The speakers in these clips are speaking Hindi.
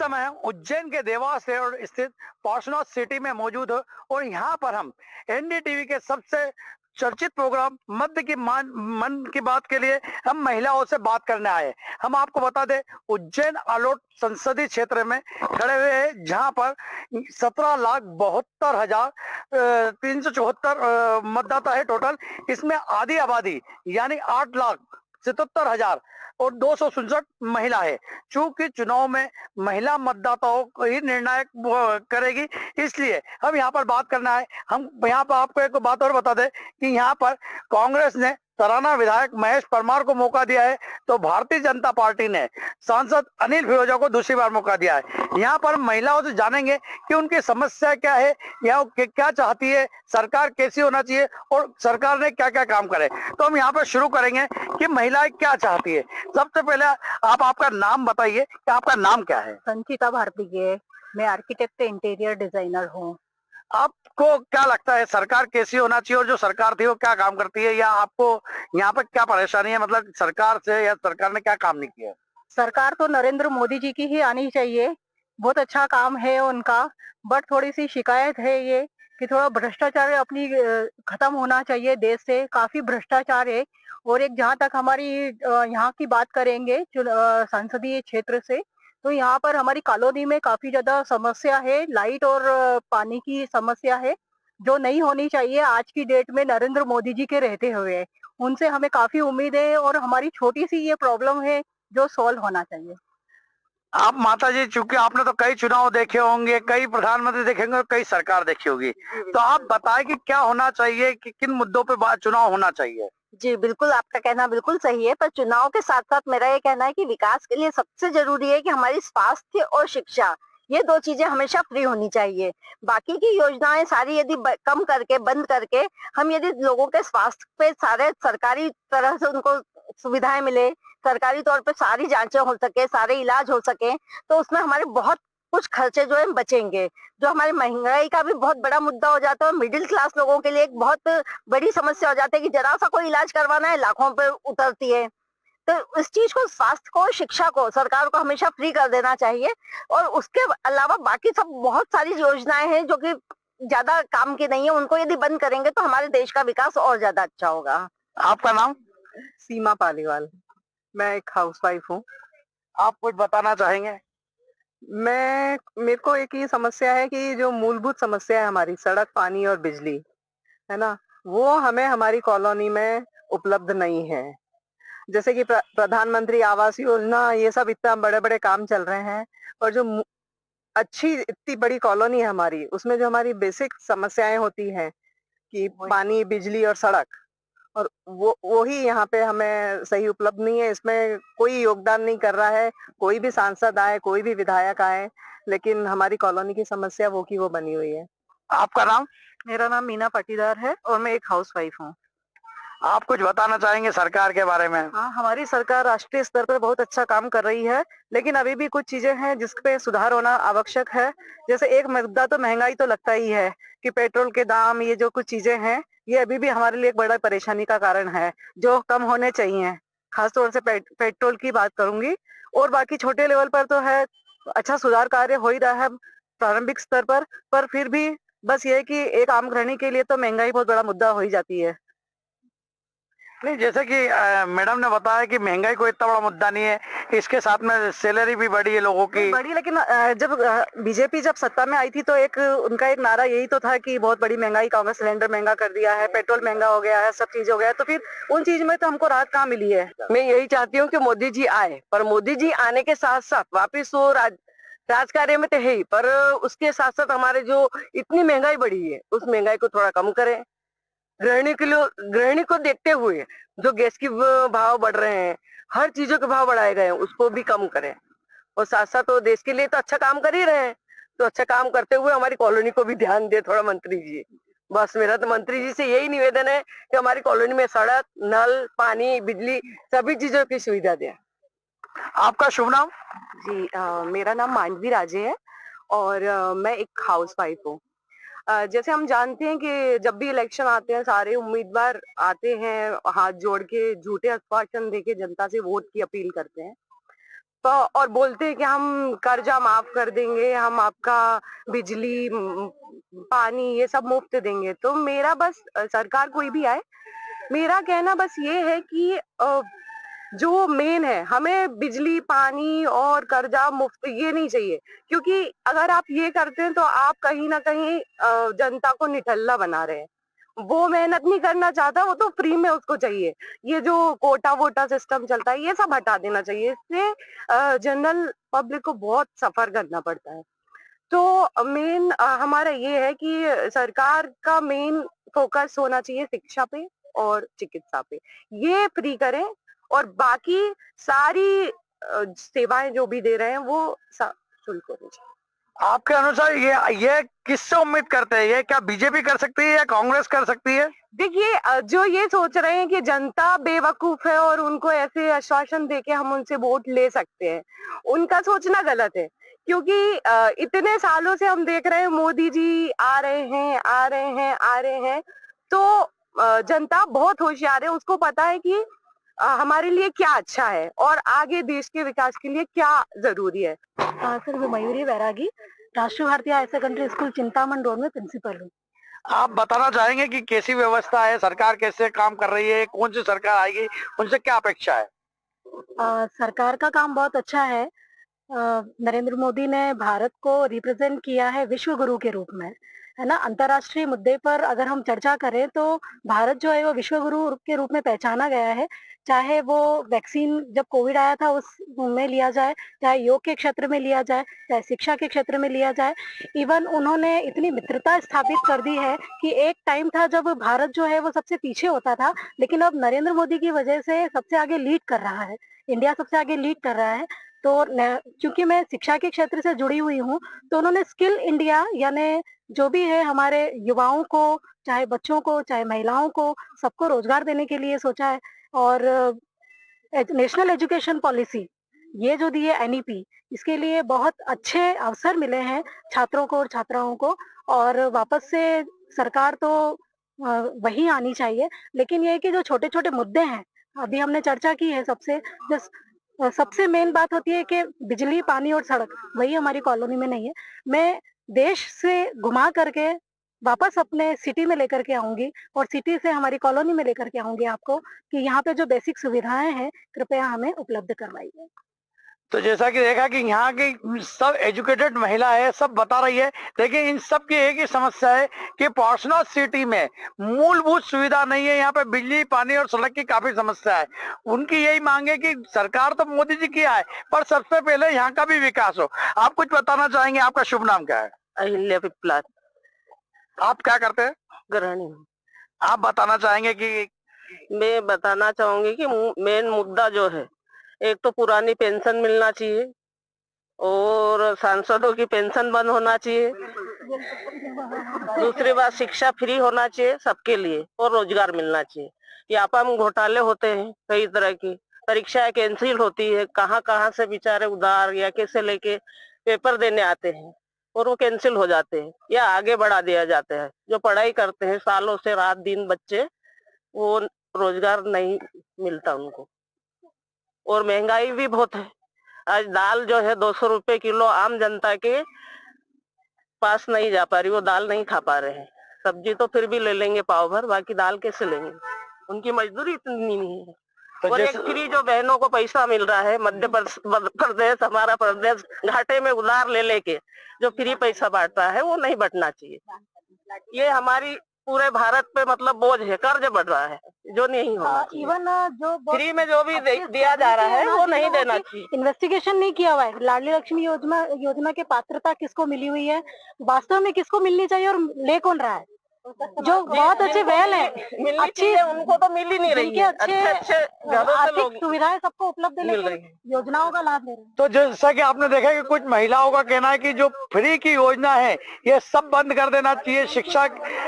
समय उज्जैन के देवास रोड स्थित पार्श्वनाथ सिटी में मौजूद हो और यहाँ पर हम एनडीटीवी के सबसे चर्चित प्रोग्राम मध्य की मन की बात के लिए हम महिलाओं से बात करने आए। हम आपको बता दें, उज्जैन आलोट संसदीय क्षेत्र में खड़े हुए हैं, जहां पर 17,72,हजार 374 मतदाता है टोटल। इसमें आधी आबादी यानी 8,77,हजार और 267 महिला है। चूंकि चुनाव में महिला मतदाताओं को ही निर्णायक करेगी, इसलिए हम यहाँ पर बात करना है। हम यहाँ पर आपको एक बात और बता दें कि यहाँ पर कांग्रेस ने तराना विधायक महेश परमार को मौका दिया है, तो भारतीय जनता पार्टी ने सांसद अनिल फिरोजा को दूसरी बार मौका दिया है। यहाँ पर महिलाओं से जानेंगे कि उनकी समस्या क्या है या क्या चाहती है, सरकार कैसी होना चाहिए और सरकार ने क्या क्या काम करे। तो हम यहाँ पर शुरू करेंगे कि महिलाएं क्या चाहती है। सबसे पहले आप आपका नाम बताइए कि आपका नाम क्या है। संचिता भारती, मैं आर्किटेक्ट इंटीरियर डिजाइनर हूँ। आपको क्या लगता है सरकार कैसी होना चाहिए और जो सरकार थी वो क्या काम करती है, या आपको यहाँ पर क्या परेशानी है, मतलब सरकार से, या सरकार ने क्या काम नहीं किया? सरकार तो नरेंद्र मोदी जी की ही आनी चाहिए, बहुत अच्छा काम है उनका। बट थोड़ी सी शिकायत है ये कि थोड़ा भ्रष्टाचार अपनी खत्म होना चाहिए देश से, काफी भ्रष्टाचार है। और एक जहाँ तक हमारी यहाँ की बात करेंगे संसदीय क्षेत्र से, तो यहाँ पर हमारी कॉलोनी में काफी ज्यादा समस्या है, लाइट और पानी की समस्या है, जो नहीं होनी चाहिए आज की डेट में नरेंद्र मोदी जी के रहते हुए। उनसे हमें काफी उम्मीद है और हमारी छोटी सी ये प्रॉब्लम है जो सॉल्व होना चाहिए। आप माता जी, चूंकि आपने तो कई चुनाव देखे होंगे, कई प्रधानमंत्री देखेंगे और कई सरकार देखी होगी, तो आप बताएं कि क्या होना चाहिए, कि किन मुद्दों पे चुनाव होना चाहिए? जी बिल्कुल, आपका कहना बिल्कुल सही है, पर चुनाव के साथ साथ मेरा ये कहना है कि विकास के लिए सबसे जरूरी है कि हमारी स्वास्थ्य और शिक्षा, ये दो चीजें हमेशा फ्री होनी चाहिए। बाकी की योजनाएं सारी यदि कम करके, बंद करके, हम यदि लोगों के स्वास्थ्य पे सारे सरकारी तरह से उनको सुविधाएं मिले, सरकारी तौर पे सारी जांचें हो सके, सारे इलाज हो सके, तो उसमें हमारे बहुत कुछ खर्चे जो है बचेंगे। जो हमारी महंगाई का भी बहुत बड़ा मुद्दा हो जाता है, मिडिल क्लास लोगों के लिए एक बहुत बड़ी समस्या हो जाती है कि जरा सा कोई इलाज करवाना है लाखों पे उतरती है। तो इस चीज को, स्वास्थ्य को, शिक्षा को सरकार को हमेशा फ्री कर देना चाहिए। और उसके अलावा बाकी सब बहुत सारी योजनाएं हैं जो कि ज्यादा काम की नहीं है, उनको यदि बंद करेंगे तो हमारे देश का विकास और ज्यादा अच्छा होगा। आपका नाम? सीमा पालीवाल, मैं एक हाउसवाइफ हूँ। आप कुछ बताना चाहेंगे? मेरे को एक ये समस्या है कि जो मूलभूत समस्या है हमारी, सड़क, पानी और बिजली, है ना, वो हमें हमारी कॉलोनी में उपलब्ध नहीं है। जैसे कि प्रधानमंत्री आवास योजना, ये सब इतना बड़े बड़े काम चल रहे हैं, और जो अच्छी इतनी बड़ी कॉलोनी है हमारी, उसमें जो हमारी बेसिक समस्याएं होती हैं कि पानी, बिजली और सड़क, और वो ही यहाँ पे हमें सही उपलब्ध नहीं है। इसमें कोई योगदान नहीं कर रहा है, कोई भी सांसद आए, कोई भी विधायक आए, लेकिन हमारी कॉलोनी की समस्या वो की वो बनी हुई है। आपका नाम? मेरा नाम मीना पाटीदार है और मैं एक हाउसवाइफ हूँ। आप कुछ बताना चाहेंगे सरकार के बारे में? हाँ, हमारी सरकार राष्ट्रीय स्तर पर बहुत अच्छा काम कर रही है, लेकिन अभी भी कुछ चीजें हैं जिस पे सुधार होना आवश्यक है। जैसे एक मुद्दा तो महंगाई तो लगता ही है कि पेट्रोल के दाम, ये जो कुछ चीजें हैं, ये अभी भी हमारे लिए एक बड़ा परेशानी का कारण है, जो कम होने चाहिए। खासतौर से पेट्रोल की बात करूंगी, और बाकी छोटे लेवल पर तो है, अच्छा सुधार कार्य हो ही रहा है प्रारंभिक स्तर पर फिर भी बस ये है कि एक आम गृहिणी के लिए तो महंगाई बहुत बड़ा मुद्दा हो ही जाती है। नहीं, जैसे कि मैडम ने बताया कि महंगाई कोई इतना बड़ा मुद्दा नहीं है, इसके साथ में सैलरी भी बढ़ी है लोगों की। बढ़ी, लेकिन जब बीजेपी जब सत्ता में आई थी तो एक उनका एक नारा यही तो था कि बहुत बड़ी महंगाई, कांग्रेस सिलेंडर महंगा कर दिया है, पेट्रोल महंगा हो गया है, सब चीज हो गया है, तो फिर उन चीज में तो हमको राहत कहाँ मिली है। मैं यही चाहती हूँ कि मोदी जी आए, पर मोदी जी आने के साथ साथ वापिस वो राजकार्य में तो है ही, पर उसके साथ साथ हमारे जो इतनी महंगाई बढ़ी है, उस महंगाई को थोड़ा कम करें। गृहिणी को देखते हुए जो गैस की भाव बढ़ रहे हैं, हर चीजों के भाव बढ़ाए गए हैं, उसको भी कम करें। और साथ साथ वो देश के लिए तो अच्छा काम कर ही रहे हैं, तो अच्छा काम करते हुए हमारी कॉलोनी को भी ध्यान दे थोड़ा मंत्री जी। बस मेरा तो मंत्री जी से यही निवेदन है कि हमारी कॉलोनी में सड़क, नल, पानी, बिजली, सभी चीजों की सुविधा दें। आपका शुभ नाम? जी, मेरा नाम मांडवी राजे है और मैं एक हाउसवाइफ हूँ। जैसे हम जानते हैं कि जब भी इलेक्शन आते हैं, सारे उम्मीदवार आते हैं, हाथ जोड़ के झूठे आश्वासन देके जनता से वोट की अपील करते हैं। और बोलते हैं कि हम कर्जा माफ कर देंगे, हम आपका बिजली पानी ये सब मुफ्त देंगे। तो मेरा बस सरकार कोई भी आए, मेरा कहना बस ये है कि जो मेन है, हमें बिजली पानी और कर्जा मुफ्त ये नहीं चाहिए, क्योंकि अगर आप ये करते हैं तो आप कहीं ना कहीं जनता को निठल्ला बना रहे हैं। वो मेहनत नहीं करना चाहता, वो तो फ्री में उसको चाहिए। ये जो कोटा वोटा सिस्टम चलता है ये सब हटा देना चाहिए, इससे जनरल पब्लिक को बहुत सफर करना पड़ता है। तो मेन हमारा ये है कि सरकार का मेन फोकस होना चाहिए शिक्षा पे और चिकित्सा पे, ये फ्री करें और बाकी सारी सेवाएं जो भी दे रहे हैं वो शुल्क होनी चाहिए। आपके अनुसार ये किससे उम्मीद करते हैं? ये क्या बीजेपी कर सकती है या कांग्रेस कर सकती है? देखिए, जो ये सोच रहे हैं कि जनता बेवकूफ है और उनको ऐसे आश्वासन देके हम उनसे वोट ले सकते हैं, उनका सोचना गलत है। क्योंकि इतने सालों से हम देख रहे हैं मोदी जी आ रहे हैं, आ रहे हैं, आ रहे हैं, तो जनता बहुत होशियार है, उसको पता है कि हमारे लिए क्या अच्छा है और आगे देश के विकास के लिए क्या जरूरी है। सर, मैं Mayuri Bairagi, Rashtriya Bharatiya higher secondary school Chintaman road में प्रिंसिपल हूँ। आप बताना चाहेंगे कि कैसी व्यवस्था है, सरकार कैसे काम कर रही है, कौन सी सरकार आएगी, उनसे क्या अपेक्षा है? सरकार का काम बहुत अच्छा है। नरेंद्र मोदी ने भारत को रिप्रेजेंट किया है विश्व गुरु के रूप में, है ना। अंतर्राष्ट्रीय मुद्दे पर अगर हम चर्चा करें तो भारत जो है वो विश्व गुरु के रूप में पहचाना गया है। चाहे वो वैक्सीन जब कोविड आया था उस में लिया जाए, चाहे योग के क्षेत्र में लिया जाए, चाहे शिक्षा के क्षेत्र में लिया जाए। इवन उन्होंने इतनी मित्रता स्थापित कर दी है कि एक टाइम था जब भारत जो है वो सबसे पीछे होता था, लेकिन अब नरेंद्र मोदी की वजह से सबसे आगे लीड कर रहा है। इंडिया सबसे आगे लीड कर रहा है। तो क्योंकि मैं शिक्षा के क्षेत्र से जुड़ी हुई हूँ, तो उन्होंने स्किल इंडिया यानी जो भी है हमारे युवाओं को, चाहे बच्चों को, चाहे महिलाओं को, सबको रोजगार देने के लिए सोचा है। और नेशनल एजुकेशन पॉलिसी ये जो दी है एनईपी, इसके लिए बहुत अच्छे अवसर मिले हैं छात्रों को और छात्राओं को। और वापस से सरकार तो वही आनी चाहिए, लेकिन ये है कि जो छोटे छोटे मुद्दे हैं अभी हमने चर्चा की है, सबसे मेन बात होती है कि बिजली पानी और सड़क, वही हमारी कॉलोनी में नहीं है। मैं देश से घुमा करके वापस अपने सिटी में लेकर के आऊंगी और सिटी से हमारी कॉलोनी में लेकर के आऊंगी आपको, कि यहाँ पे जो बेसिक सुविधाएं हैं कृपया हमें उपलब्ध करवाइए। तो जैसा कि देखा कि यहाँ की सब एजुकेटेड महिला है, सब बता रही है, लेकिन इन सब की एक ही समस्या है कि पार्श्वनाथ सिटी में मूलभूत सुविधा नहीं है। यहाँ पे बिजली पानी और सड़क की काफी समस्या है। उनकी यही मांग है कि सरकार तो मोदी जी की आए, पर सबसे पहले यहाँ का भी विकास हो। आप कुछ बताना चाहेंगे? आपका शुभ नाम क्या है? अहिल्या पिपलाद। आप क्या करते हैं? गृहिणी। आप बताना चाहेंगे कि? मैं बताना चाहूंगी कि मेन मुद्दा जो है, एक तो पुरानी पेंशन मिलना चाहिए और सांसदों की पेंशन बंद होना चाहिए। दूसरी बात, शिक्षा फ्री होना चाहिए सबके लिए और रोजगार मिलना चाहिए। यहाँ पर हम घोटाले होते हैं, कई तरह की परीक्षाएं कैंसिल होती है, कहाँ कहाँ से बेचारे उधार या कैसे लेके पेपर देने आते हैं और वो कैंसिल हो जाते हैं या आगे बढ़ा दिया जाता है। जो पढ़ाई करते हैं सालों से रात दिन बच्चे, वो रोजगार नहीं मिलता उनको। और महंगाई भी बहुत है। आज दाल जो है 200 रुपए किलो आम जनता के पास नहीं जा पा रही, वो दाल नहीं खा पा रहे हैं। सब्जी तो फिर भी ले लेंगे पाव भर, बाकी दाल कैसे लेंगे? उनकी मजदूरी इतनी नहीं है। तो और एक फ्री जो बहनों को पैसा मिल रहा है, मध्य प्रदेश हमारा प्रदेश घाटे में उधार ले लेके जो फ्री पैसा बांट रहा है वो नहीं बंटना चाहिए। ये हमारी पूरे भारत पे मतलब बोझ है, कर्ज बढ़ रहा है जो नहीं होना चाहिए। इवन जो फ्री में जो भी दिया जा रहा है वो नहीं देना चाहिए। इन्वेस्टिगेशन नहीं किया हुआ है। लाडली लक्ष्मी योजना के पात्रता किसको मिली हुई है, वास्तव में किसको मिलनी चाहिए और ले कौन रहा है? जो बहुत अच्छे वेल है, अच्छी है, उनको तो मिल ही नहीं रही है। अच्छे घरों से लोग सुविधाएं सबको उपलब्ध मिल रही है, योजनाओं का लाभ ले रहे हैं। तो जैसा कि आपने देखा कि कुछ महिलाओं का कहना है कि जो फ्री की योजना है ये सब बंद कर देना चाहिए। शिक्षा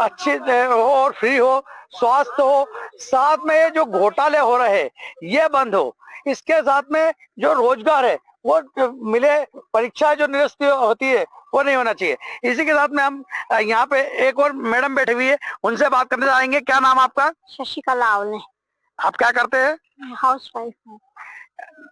अच्छी हो और फ्री हो, स्वास्थ्य हो, साथ में ये जो घोटाले हो रहे हैं ये बंद हो। इसके साथ में जो रोजगार है वो मिले, परीक्षा जो निरस्त होती है वो नहीं होना चाहिए। इसी के साथ में हम यहाँ पे एक और मैडम बैठी हुई है, उनसे बात करने जाएंगे। क्या नाम आपका? शशिकला आवले। आप क्या करते हैं? हाउस वाइफ हूँ।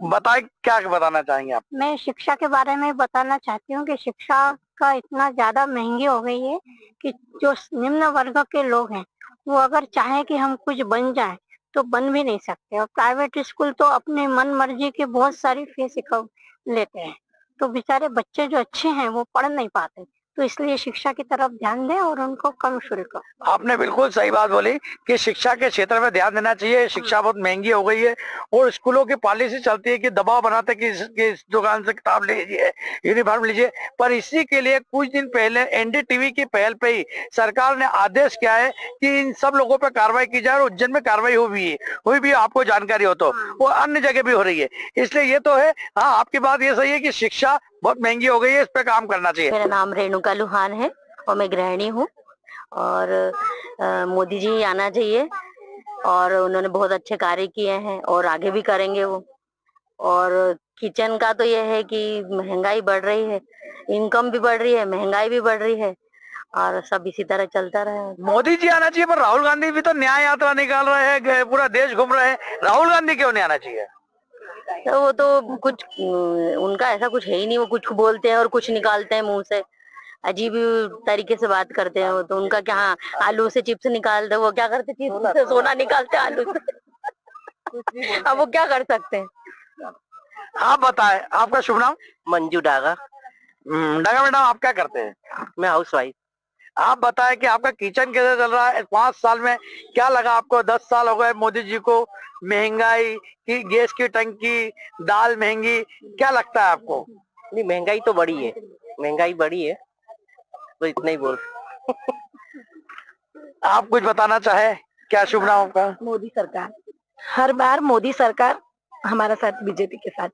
बताए, क्या बताना चाहेंगे आप? मैं शिक्षा के बारे में बताना चाहती हूँ कि शिक्षा का इतना ज्यादा महंगी हो गई है कि जो निम्न वर्ग के लोग हैं वो अगर चाहे कि हम कुछ बन जाए तो बन भी नहीं सकते, और प्राइवेट स्कूल तो अपने मन मर्जी की बहुत सारी फीस लेते हैं, तो बेचारे बच्चे जो अच्छे हैं वो पढ़ नहीं पाते। तो इसलिए शिक्षा की तरफ ध्यान दें और उनको कम शुल्क। आपने बिल्कुल सही बात बोली कि शिक्षा के क्षेत्र में ध्यान देना चाहिए। शिक्षा बहुत महंगी हो गई है और स्कूलों की पॉलिसी चलती है कि दबाव बनाते कि इस दुकान से किताब लीजिए, यूनिफॉर्म लीजिए। पर इसी के लिए कुछ दिन पहले एनडीटीवी की पहल पे ही सरकार ने आदेश किया है कि इन सब लोगों पर कार्रवाई की जाए, और उज्जैन में कार्रवाई हुई भी आपको जानकारी हो तो वो अन्य जगह भी हो रही है। इसलिए ये तो है, हाँ आपकी बात ये सही है कि शिक्षा बहुत महंगी हो गई है, इस पे काम करना चाहिए। मेरा नाम रेणुका लुहान है और मैं गृहिणी हूँ, और मोदी जी आना चाहिए, और उन्होंने बहुत अच्छे कार्य किए हैं और आगे भी करेंगे वो। और किचन का तो ये है कि महंगाई बढ़ रही है, इनकम भी बढ़ रही है, महंगाई भी बढ़ रही है, और सब इसी तरह चलता रहे। मोदी जी आना चाहिए, पर राहुल गांधी भी तो न्याय यात्रा निकाल रहे हैं, पूरा देश घूम रहे हैं। राहुल गांधी क्यों नहीं आना चाहिए? तो वो तो कुछ उनका ऐसा कुछ है ही नहीं, वो कुछ बोलते हैं और कुछ निकालते हैं मुंह से, अजीब तरीके से बात करते हैं वो तो। उनका क्या, आलू से चिप्स निकालते, वो क्या करते, चिप्स से सोना निकालते आलू से। अब वो क्या कर सकते हैं। आप बताएं, आपका शुभ नाम? मंजू डागा। डागा मैडम, आप क्या करते हैं? मैं हाउस वाइफ। आप बताएं कि आपका किचन कैसे चल रहा है 5 साल में? क्या लगा आपको? 10 साल हो गए मोदी जी को, महंगाई की, गैस की टंकी, दाल महंगी, क्या लगता है आपको? नहीं, महंगाई तो बढ़ी है, महंगाई बढ़ी है, तो इतना ही बोल। आप कुछ बताना चाहे? क्या शुभ नाम आपका? मोदी सरकार, हर बार मोदी सरकार हमारा साथ, बीजेपी के साथ।